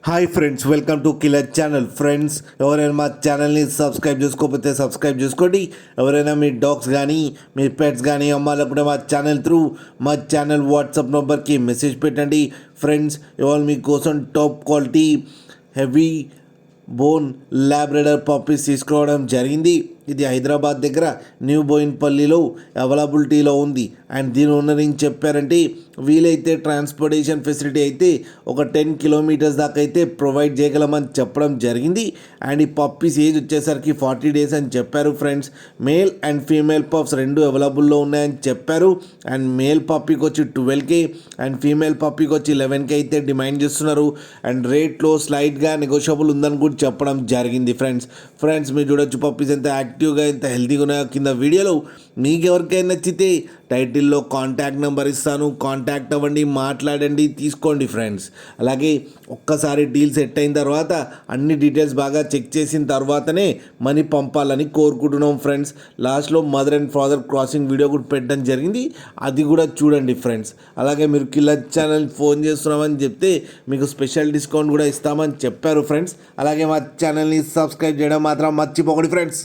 Hi friends, welcome to killer channel. Friends, ఎవరైనా మా ఛానల్ని సబ్స్క్రైబ్ చేసుకోకపోతే సబ్స్క్రైబ్ చేసుకోండి. ఎవరైనా మీ డాగ్స్ కానీ మీ పెట్స్ కానీ అమ్మాలనుకుంటే మా ఛానల్ త్రూ మా ఛానల్ వాట్సాప్ నెంబర్కి మెసేజ్ పెట్టండి. ఫ్రెండ్స్, ఇవాళ మీకోసం top quality heavy bone Labrador puppies తీసుకురావడం జరిగింది. ఇది హైదరాబాద్ దగ్గర న్యూ బోయిన్పల్లిలో అవైలబిలిటీలో ఉంది. అండ్ దీని ఓనర్ ఏం చెప్పారంటే, వీలైతే ట్రాన్స్పోర్టేషన్ ఫెసిలిటీ అయితే ఒక 10 కిలోమీటర్స్ దాకా అయితే ప్రొవైడ్ చేయగలమని చెప్పడం జరిగింది. అండ్ ఈ పప్పీస్ ఏజ్ వచ్చేసరికి 40 డేస్ అని చెప్పారు. Friends, male and female pups రెండు అవైలబుల్లో ఉన్నాయని చెప్పారు. అండ్ మేల్ పప్పీకి వచ్చి 12K అండ్ ఫీమేల్ పప్పీకి వచ్చి 11K అయితే డిమాండ్ చేస్తున్నారు. అండ్ రేట్లో స్లైట్గా నెగోషియబుల్ ఉందని కూడా చెప్పడం జరిగింది. ఫ్రెండ్స్ మీరు చూడొచ్చు పప్పీస్ ఎంత యాక్టివ్గా ఎంత హెల్తీగా ఉన్నాయో. కింద వీడియోలో మీకు ఎవరికైనా నచ్చితే టైటిల్లో కాంటాక్ట్ నెంబర్ ఇస్తాను, కాంటాక్ట్ అవ్వండి, మాట్లాడండి, తీసుకోండి. ఫ్రెండ్స్, అలాగే ఒక్కసారి డీల్ సెట్ అయిన తర్వాత అన్ని డీటెయిల్స్ బాగా చెక్ చేసిన తర్వాతనే మనీ పంపాలని కోరుకుంటున్నాం. ఫ్రెండ్స్, లాస్ట్లో mother and father crossing video కూడా పెట్టడం జరిగింది, అది కూడా చూడండి. ఫ్రెండ్స్, అలాగే మీరు కిల్లర్ ఛానల్ ఫోన్ చేస్తున్నామని చెప్తే మీకు స్పెషల్ డిస్కౌంట్ కూడా ఇస్తామని చెప్పారు. ఫ్రెండ్స్, అలాగే మా ఛానల్ని సబ్స్క్రైబ్ చేయడం మాత్రం మర్చిపోకండి. ఫ్రెండ్స్.